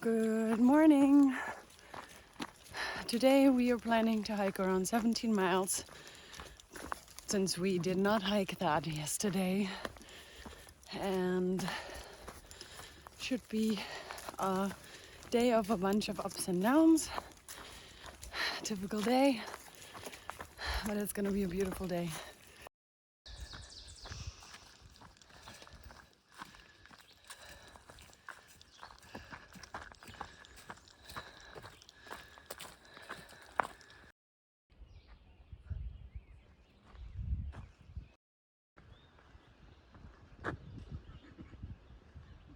Good morning. Today we are planning to hike around 17 miles since we did not hike that yesterday, and should be a day of a bunch of ups and downs. Typical day, but it's gonna be a beautiful day.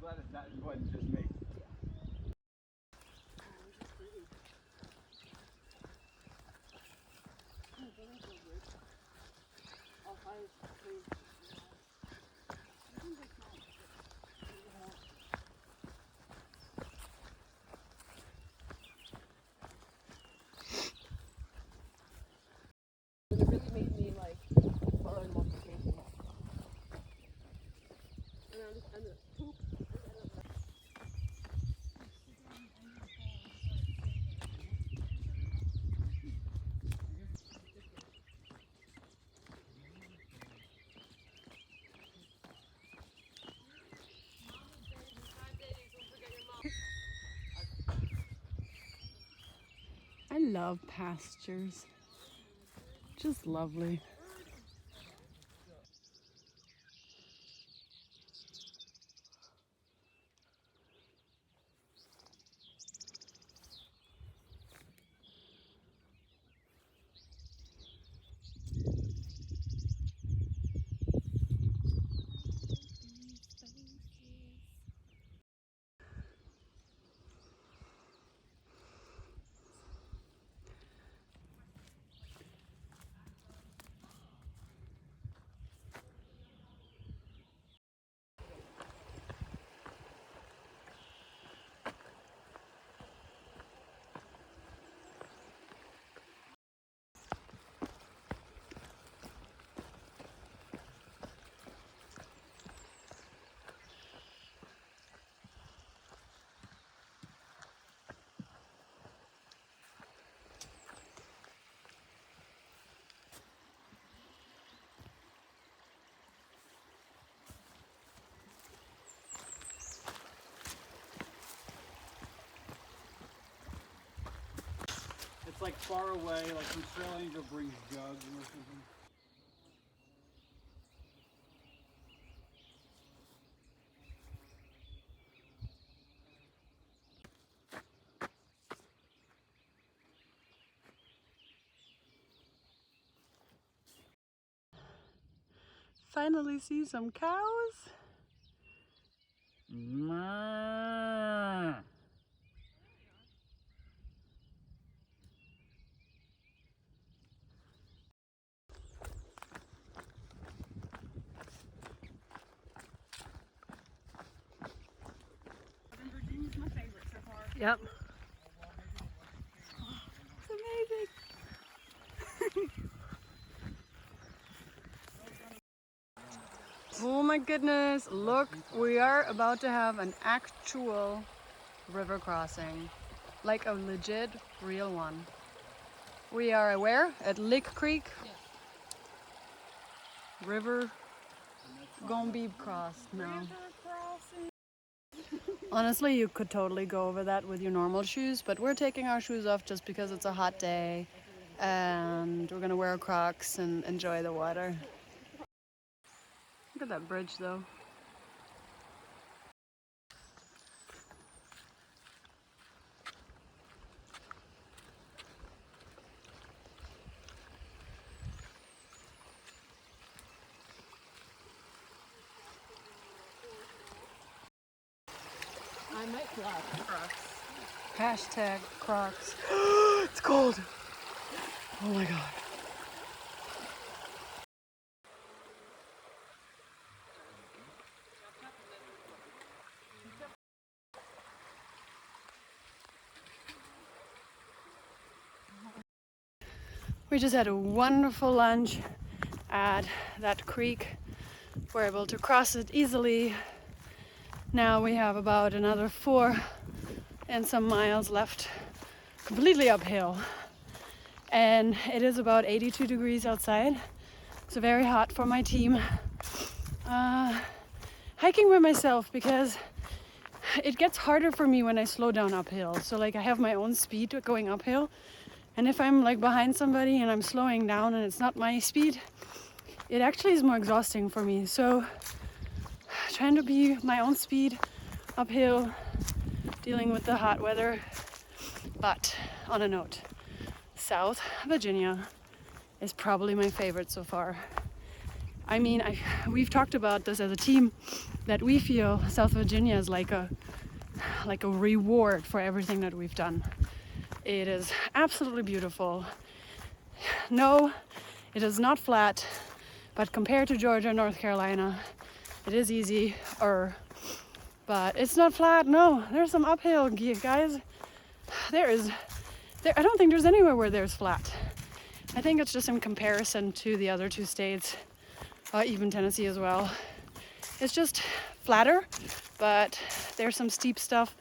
Glad it's not wasn't just me. It really made me like learn multiplication. And the poop. I love pastures. Just lovely. It's like far away, like when Sterling brings jugs or something. Finally see some cows. Virginia's my favorite so far. Yep. It's amazing. Oh my goodness, look, we are about to have an actual river crossing. Like a legit, real one. We are where? At Lick Creek? Yes. River gonna be crossed now. River crossing. Honestly, you could totally go over that with your normal shoes, but we're taking our shoes off just because it's a hot day and we're gonna wear Crocs and enjoy the water. Look at that bridge though. I might Crocs. Hashtag Crocs. It's cold. Oh my god. We just had a wonderful lunch at that creek. We're able to cross it easily. Now we have about another 4 and some miles left completely uphill. And it is about 82 degrees outside. It's very hot for my team. Hiking by myself because it gets harder for me when I slow down uphill. So like I have my own speed going uphill. And if I'm like behind somebody and I'm slowing down and it's not my speed, it actually is more exhausting for me. So trying to be my own speed uphill, dealing with the hot weather. But on a note, South Virginia is probably my favorite so far. I mean, we've talked about this as a team, that we feel South Virginia is like a reward for everything that we've done. It is absolutely beautiful. No, it is not flat, but compared to Georgia and North Carolina, it is easy, but it's not flat. No, there's some uphill, guys. I don't think there's anywhere where there's flat. I think it's just in comparison to the other two states, even Tennessee as well. It's just flatter, but there's some steep stuff.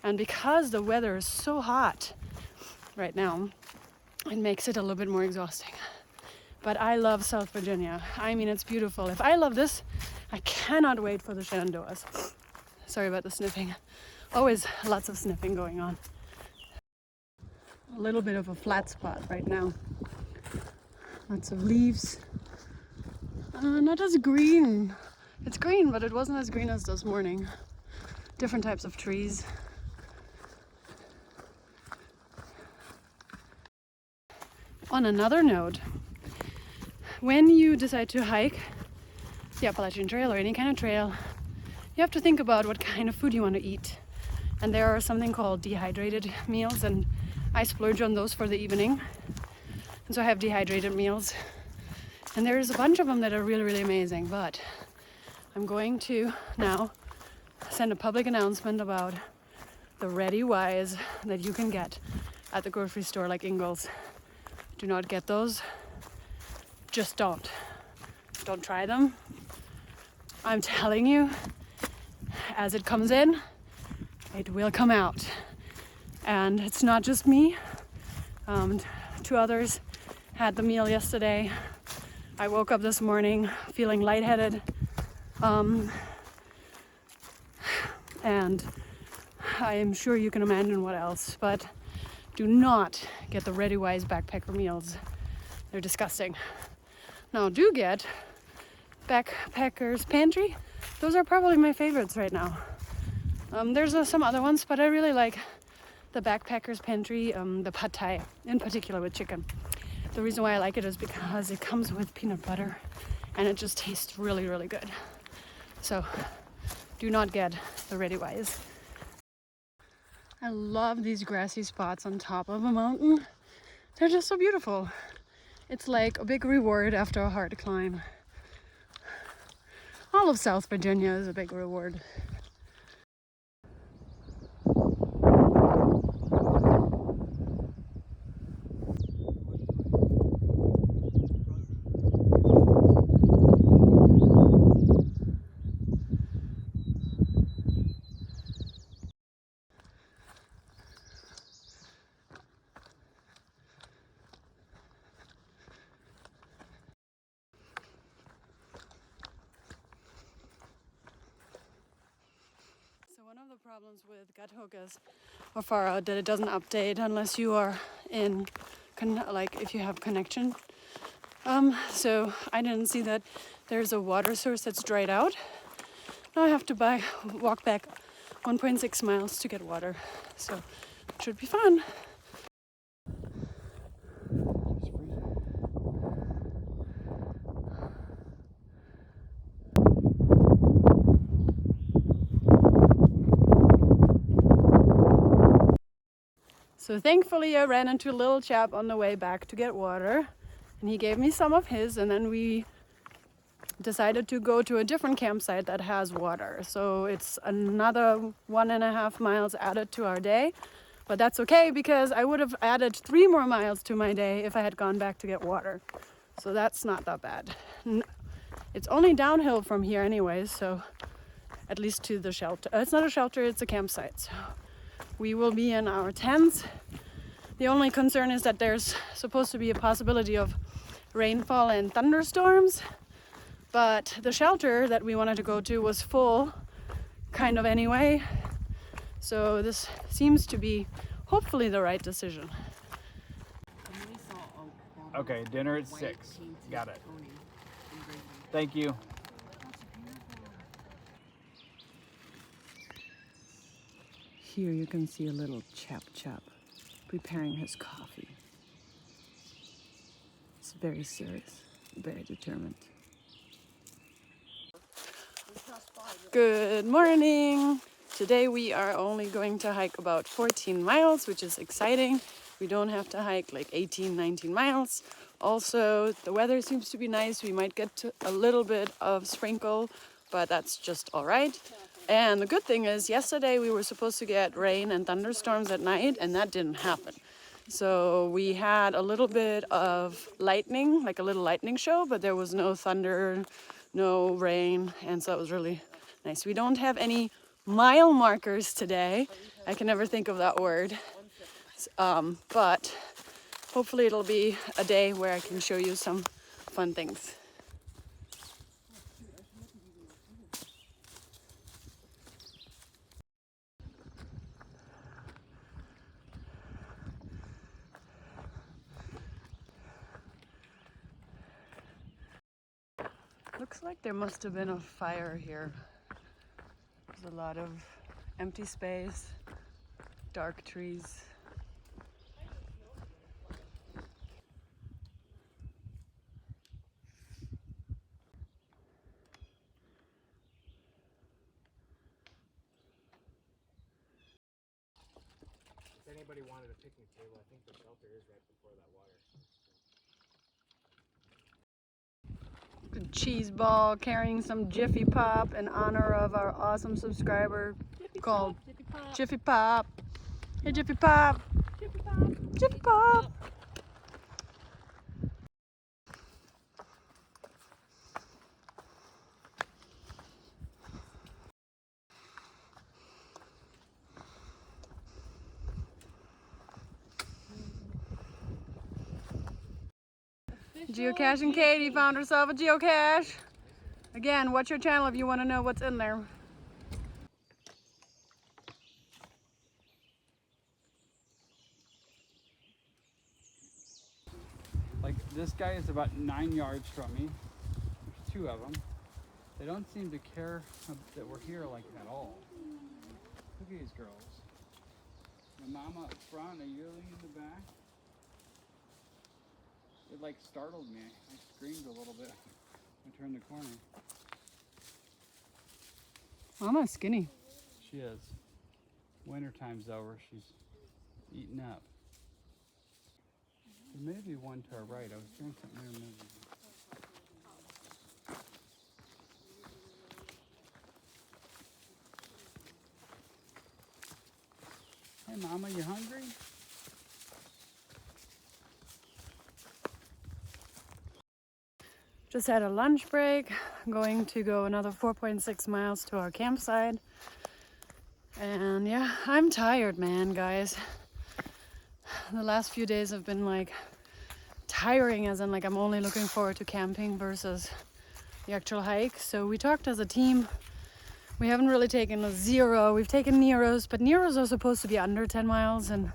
And because the weather is so hot right now, it makes it a little bit more exhausting. But I love South Virginia. I mean, it's beautiful. If I love this, I cannot wait for the Shenandoahs. Sorry about the sniffing. Always lots of sniffing going on. A little bit of a flat spot right now. Lots of leaves. Not as green. It's green, but it wasn't as green as this morning. Different types of trees. On another note, when you decide to hike the Appalachian Trail or any kind of trail, you have to think about what kind of food you want to eat. And there are something called dehydrated meals, and I splurge on those for the evening. And so I have dehydrated meals. And there's a bunch of them that are really, really amazing. But I'm going to now send a public announcement about the Ready Wise that you can get at the grocery store like Ingles. Do not get those. Just don't. Don't try them. I'm telling you, as it comes in, it will come out. And it's not just me. Two others had the meal yesterday. I woke up this morning feeling lightheaded. And I am sure you can imagine what else, but do not get the Ready Wise backpacker meals. They're disgusting. Now do get Backpacker's Pantry. Those are probably my favorites right now. There's some other ones, but I really like the Backpacker's Pantry, the pad thai in particular with chicken. The reason why I like it is because it comes with peanut butter and it just tastes really, really good. So do not get the Ready Wise. I love these grassy spots on top of a mountain. They're just so beautiful. It's like a big reward after a hard climb. All of South Virginia is a big reward. One of the problems with Guthook is, or far out, that it doesn't update unless you are in, if you have connection. So I didn't see that there's a water source that's dried out. Now I have to walk back 1.6 miles to get water. So it should be fun. So thankfully I ran into a little chap on the way back to get water, and he gave me some of his, and then we decided to go to a different campsite that has water. So it's another 1.5 miles added to our day, but that's okay because I would have added 3 more miles to my day if I had gone back to get water. So that's not that bad. It's only downhill from here anyways, so at least to the shelter. It's not a shelter, it's a campsite. So we will be in our tents. The only concern is that there's supposed to be a possibility of rainfall and thunderstorms, but the shelter that we wanted to go to was full kind of anyway. So this seems to be hopefully the right decision. Okay, dinner at 6. Got it. Thank you. Here you can see a little chap preparing his coffee. It's very serious, very determined. Good morning! Today we are only going to hike about 14 miles, which is exciting. We don't have to hike like 18, 19 miles. Also, the weather seems to be nice. We might get to a little bit of sprinkle, but that's just all right. And the good thing is, yesterday we were supposed to get rain and thunderstorms at night, and that didn't happen. So we had a little bit of lightning, like a little lightning show, but there was no thunder, no rain, and so it was really nice. We don't have any mile markers today. I can never think of that word. But hopefully it'll be a day where I can show you some fun things. Looks like there must have been a fire here. There's a lot of empty space, dark trees. If anybody wanted a picnic table, I think the shelter is right before that water. Cheese ball carrying some Jiffy Pop in honor of our awesome subscriber called Jiffy Pop. Hey Jiffy Pop! Jiffy Pop. Jiffy Pop! Geocaching Katie found herself a geocache. Again, watch your channel if you want to know what's in there. Like, this guy is about 9 yards from me. There's 2 of them. They don't seem to care that we're here like at all. Look at these girls. The mama up front, a yearling in the back. It like startled me. I screamed a little bit. I turned the corner. Mama's skinny. She is. Winter time's over. She's eating up. There may be one to our right. I was hearing something there moving. Hey Mama, you hungry? Just had a lunch break. I'm going to go another 4.6 miles to our campsite. And yeah, I'm tired, man, guys. The last few days have been like tiring, as in like I'm only looking forward to camping versus the actual hike. So we talked as a team. We haven't really taken a zero. We've taken Neros, but Neros are supposed to be under 10 miles. And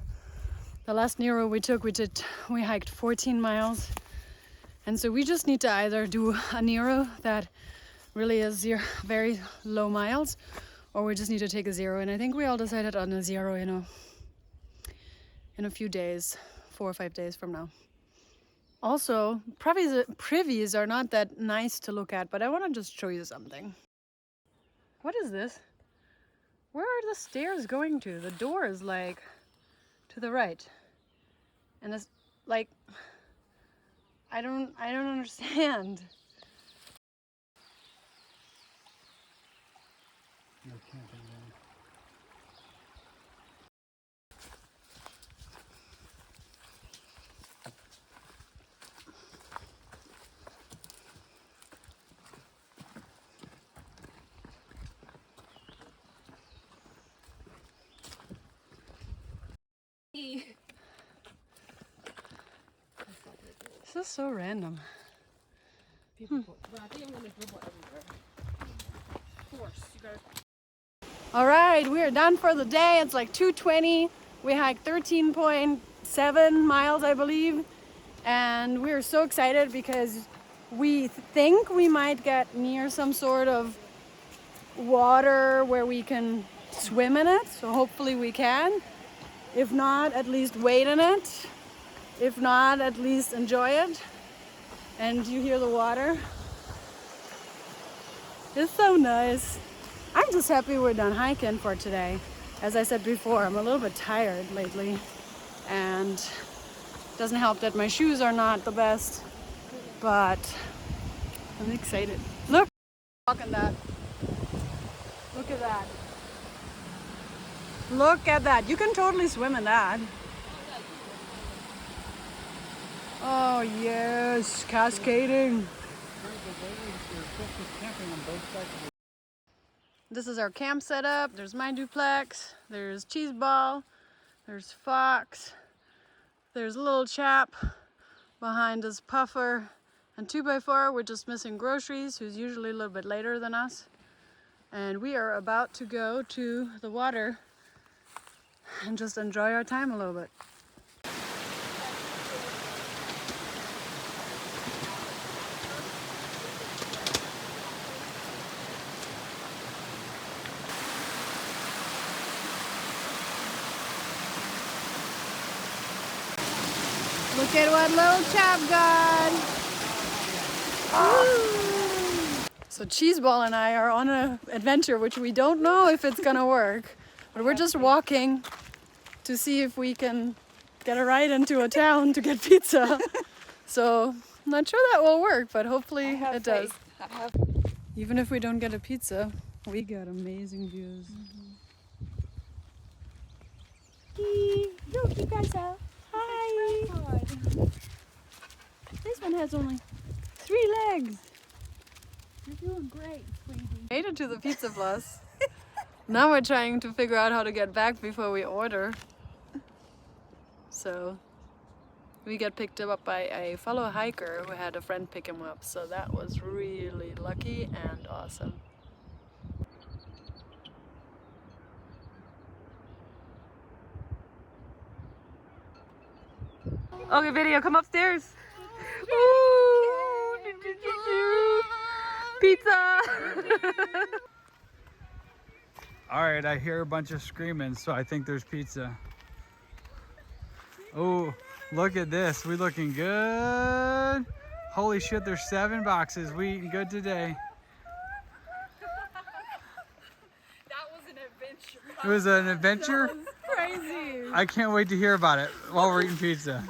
the last Nero we took, we hiked 14 miles. And so we just need to either do a Nero that really is very low miles, or we just need to take a zero. And I think we all decided on a zero, you know, in a few days, 4 or 5 days from now. Also, privies are not that nice to look at, but I want to just show you something. What is this? Where are the stairs going to? The door is like to the right. And this, like, I don't understand. No camping there. This is so random. People put, but I think I'm gonna dribble everywhere. Of course, you guys. All right, we are done for the day. It's like 2:20. We hiked 13.7 miles, I believe. And we are so excited because we think we might get near some sort of water where we can swim in it. So hopefully we can. If not, at least wade in it. If not, at least enjoy it. And you hear the water. It's so nice. I'm just happy we're done hiking for today. As I said before, I'm a little bit tired lately, and it doesn't help that my shoes are not the best, but I'm excited. Look, walking that. Look at that. Look at that. You can totally swim in that. Oh yes, cascading. This is our camp setup. There's my duplex, there's Cheese Ball, there's Fox, there's Little Chap, behind us Puffer, and 2x4. We're just missing Groceries, who's usually a little bit later than us. And we are about to go to the water and just enjoy our time a little bit. Look at what Little Chap got. Woo. So Cheeseball and I are on an adventure which we don't know if it's gonna work, but we're just walking to see if we can get a ride into a town to get pizza. So I'm not sure that will work, but hopefully it does. Even if we don't get a pizza, we got amazing views. Look, you guys are. Hi. This one has only 3 legs. You're doing great, sweetie. Made it to the Pizza Plus. Now we're trying to figure out how to get back before we order. So we got picked up by a fellow hiker who had a friend pick him up. So that was really lucky and awesome. Okay, video, come upstairs. Ooh, pizza. All right, I hear a bunch of screaming, so I think there's pizza. Oh, look at this. We looking good. Holy shit, there's 7 boxes. We eating good today. That was an adventure. It was an adventure? Crazy. I can't wait to hear about it while we're eating pizza.